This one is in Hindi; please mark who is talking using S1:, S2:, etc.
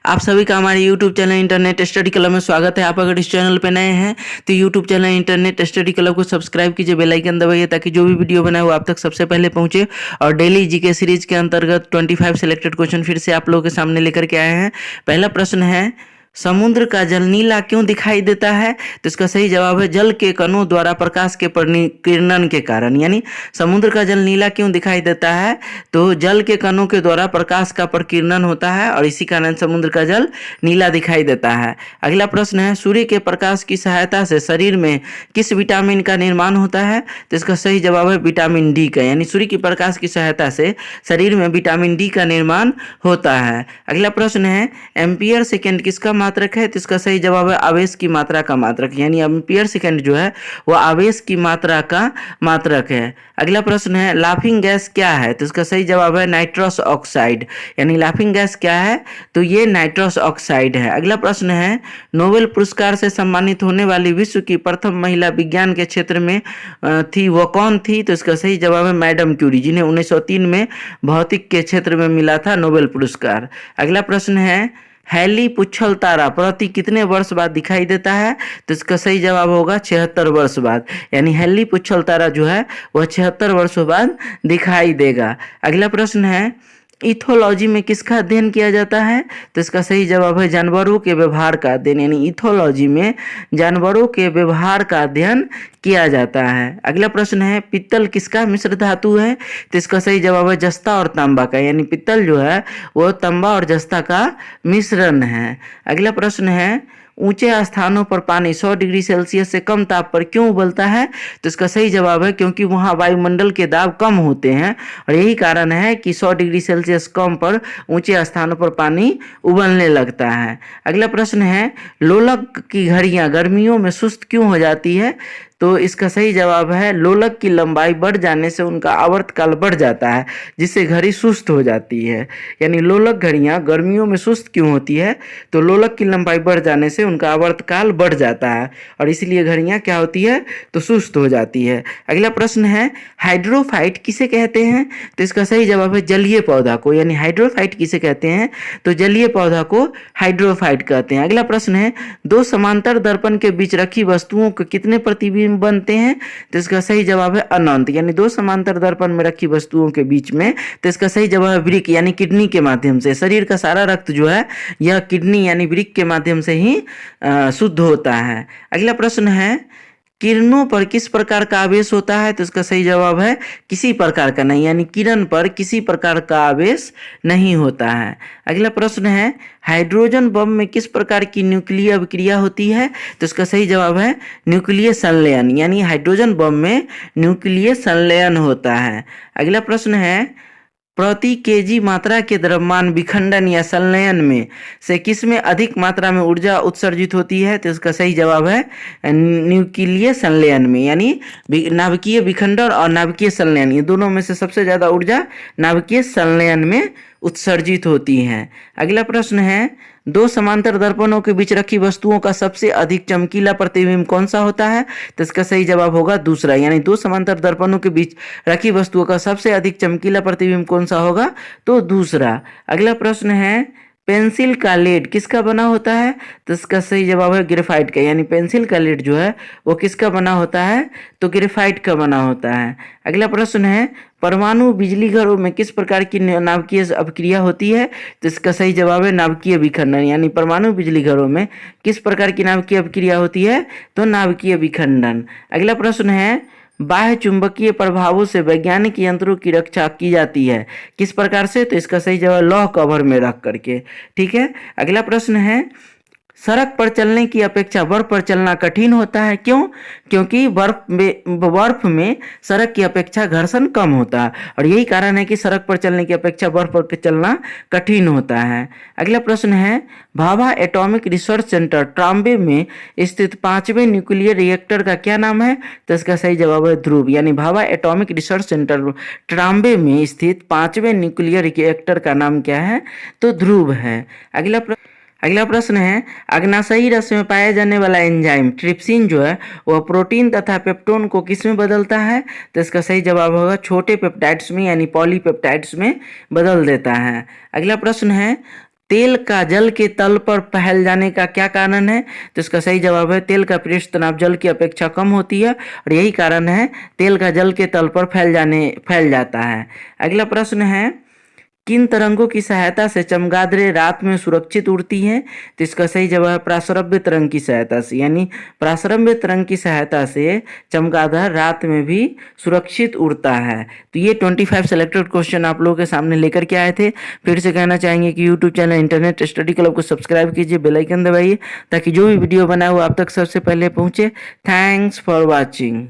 S1: आप सभी का हमारे YouTube channel internet study club में स्वागत है। आप अगर इस चैनल पे नए हैं तो YouTube channel internet study club को सब्सक्राइब कीजिए, बेल आइकन दबाइए ताकि जो भी वीडियो बनाए वो आप तक सबसे पहले पहुंचे। और डेली जीके सीरीज के अंतर्गत 25 सिलेक्टेड क्वेश्चन फिर से आप लोगों के सामने लेकर के आए हैं। पहला प्रश्न है, समुद्र का जल नीला क्यों दिखाई देता है? तो इसका सही जवाब है जल के कणों द्वारा प्रकाश के किरणन के कारण। यानी समुद्र का जल नीला क्यों दिखाई देता है? तो जल के कणों के द्वारा प्रकाश का प्रकीर्णन होता है और इसी कारण समुद्र का जल नीला दिखाई देता है। अगला प्रश्न है, सूर्य के प्रकाश की सहायता से शरीर में किस विटामिन का निर्माण होता है? तो इसका सही जवाब है विटामिन डी का। यानी सूर्य की प्रकाश की सहायता से शरीर में विटामिन डी का निर्माण होता है। अगला प्रश्न है, एम्पियर सेकेंड किसका मात्रक है? तो इसका सही जवाब है आवेश की मात्रा का मात्रक। यानी एम्पियर सेकेंड जो है वो आवेश की मात्रा का मात्रक है। अगला प्रश्न है, लाफिंग गैस क्या है? तो इसका सही जवाब है नाइट्रस ऑक्साइड। यानी लाफिंग गैस क्या है? तो ये नाइट्रस ऑक्साइड है। अगला प्रश्न है, नोबेल पुरस्कार से सम्मानित होने वाली विश्व की प्रथम महिला विज्ञान के क्षेत्र में थी, वो कौन थी? तो इसका सही जवाब है मैडम क्यूरी, जिन्हें 1903 में भौतिक के क्षेत्र में मिला था नोबेल पुरस्कार। अगला प्रश्न है, हैली पुच्छल तारा प्रति कितने वर्ष बाद दिखाई देता है? तो इसका सही जवाब होगा 76 वर्ष बाद। यानी हैली पुच्छल तारा जो है वह 76 वर्षों बाद दिखाई देगा। अगला प्रश्न है, इथोलॉजी में किसका अध्ययन किया जाता है? तो इसका सही जवाब है जानवरों के व्यवहार का अध्ययन। यानी इथोलॉजी में जानवरों के व्यवहार का अध्ययन किया जाता है। अगला प्रश्न है, पित्तल किसका मिश्र धातु है? तो इसका सही जवाब है जस्ता और तांबा का। यानी पित्तल जो है वो तांबा और जस्ता का मिश्रण है। अगला प्रश्न है, ऊंचे स्थानों पर पानी 100 डिग्री सेल्सियस से कम ताप पर क्यों उबलता है? तो इसका सही जवाब है क्योंकि वहां वायुमंडल के दाब कम होते हैं और यही कारण है कि 100 डिग्री सेल्सियस कम पर ऊंचे स्थानों पर पानी उबलने लगता है। अगला प्रश्न है, लोलक की घड़ियां गर्मियों में सुस्त क्यों हो जाती है? तो इसका सही जवाब है लोलक की लंबाई बढ़ जाने से उनका आवर्तकाल बढ़ जाता है, जिससे घड़ी सुस्त हो जाती है। यानी लोलक घड़ियां गर्मियों में सुस्त क्यों होती है? तो लोलक की लंबाई बढ़ जाने से उनका आवर्तकाल बढ़ जाता है और इसलिए घड़ियां क्या होती है? तो सुस्त हो जाती है। अगला प्रश्न है, हाइड्रोफाइट किसे कहते हैं? तो इसका सही जवाब है जलीय पौधा को। यानी हाइड्रोफाइट किसे कहते हैं? तो जलीय पौधा को हाइड्रोफाइट कहते हैं। अगला प्रश्न है, दो समांतर दर्पण के बीच रखी वस्तुओं के कितने प्रतिबिंब बनते हैं? तो इसका सही जवाब है अनंत। यानी दो समांतर दर्पण में रखी वस्तुओं के बीच में, तो इसका सही जवाब है वृक्क यानी किडनी के माध्यम से। शरीर का सारा रक्त जो है यह किडनी यानी वृक्क के माध्यम से ही शुद्ध होता है। अगला प्रश्न है, किरणों पर किस प्रकार का आवेश होता है? तो इसका सही जवाब है किसी प्रकार का नहीं। यानी किरण पर किसी प्रकार का आवेश नहीं होता है। अगला प्रश्न है, हाइड्रोजन बम में किस प्रकार की न्यूक्लियर अभिक्रिया होती है? तो इसका सही जवाब है न्यूक्लियर संलयन। यानी हाइड्रोजन बम में न्यूक्लियर संलयन होता है। अगला प्रश्न है, प्रति केजी मात्रा के द्रव्यमान विखंडन या संलयन में से किसमें अधिक मात्रा में ऊर्जा उत्सर्जित होती है? तो इसका सही जवाब है न्यूक्लियर संलयन में। यानी नाभिकीय विखंडन और नाभिकीय संलयन, ये दोनों में से सबसे ज्यादा ऊर्जा नाभिकीय संलयन में उत्सर्जित होती है। अगला प्रश्न है, दो समांतर दर्पणों के बीच रखी वस्तुओं का सबसे अधिक चमकीला प्रतिबिंब कौन सा होता है? तो इसका सही जवाब होगा दूसरा। यानी दो समांतर दर्पणों के बीच रखी वस्तुओं का सबसे अधिक चमकीला प्रतिबिंब कौन सा होगा? तो दूसरा। अगला प्रश्न है, पेंसिल का लेड किसका बना होता है? तो इसका सही जवाब है ग्रेफाइट का। यानी पेंसिल का लेड जो है वो किसका बना होता है? तो ग्रेफाइट का बना होता है। अगला प्रश्न है, परमाणु बिजली घरों में किस प्रकार की नाभिकीय अभिक्रिया होती है? तो इसका सही जवाब है नाभिकीय विखंडन। यानी परमाणु बिजली घरों में किस प्रकार की नाभिकीय अभिक्रिया होती है? तो नाभिकीय विखंडन। अगला प्रश्न है, बाह्य चुंबकीय प्रभावों से वैज्ञानिक यंत्रों की रक्षा की जाती है किस प्रकार से? तो इसका सही जवाब लौह कवर में रख करके। ठीक है। अगला प्रश्न है, सड़क पर चलने की अपेक्षा बर्फ पर चलना कठिन होता है, क्यों? क्योंकि बर्फ में सड़क की अपेक्षा घर्षण कम होता है और यही कारण है कि सड़क पर चलने की अपेक्षा बर्फ पर चलना कठिन होता है। अगला प्रश्न है, Bhabha atomic research centre Trombay में स्थित 5वें न्यूक्लियर रिएक्टर का क्या नाम है? तो इसका सही जवाब है ध्रुव। यानी Bhabha atomic research centre Trombay में स्थित 5वें न्यूक्लियर रिएक्टर का नाम क्या है? तो ध्रुव है। अगला प्रश्न है, अग्नाशयी रस में पाया जाने वाला एंजाइम ट्रिप्सिन जो है वह प्रोटीन तथा पेप्टोन को किस में बदलता है? तो इसका सही जवाब होगा छोटे पेप्टाइड्स में यानी पॉलीपेप्टाइड्स में बदल देता है। अगला प्रश्न है, तेल का जल के तल पर फैल जाने का क्या कारण है? तो इसका सही जवाब है तेल का पृष्ठ तनाव जल की अपेक्षा कम होती है और यही कारण है तेल का जल के तल पर फैल जाता है। अगला प्रश्न है, किन तरंगों की सहायता से चमगादड़ें रात में सुरक्षित उड़ती हैं? तो इसका सही जवाब है प्रासरभ्य तरंग की सहायता से, यानी प्रासरभ्य तरंग की सहायता से चमगादड़ रात में भी सुरक्षित उड़ता है। तो ये 25 सेलेक्टेड क्वेश्चन आप लोगों के सामने लेकर के आए थे। फिर से कहना चाहेंगे कि YouTube channel internet study club को सब्सक्राइब कीजिए, बेल आइकन दबाइए ताकि जो भी वीडियो बनाए वो आप तक सबसे पहले पहुंचे। Thanks for watching.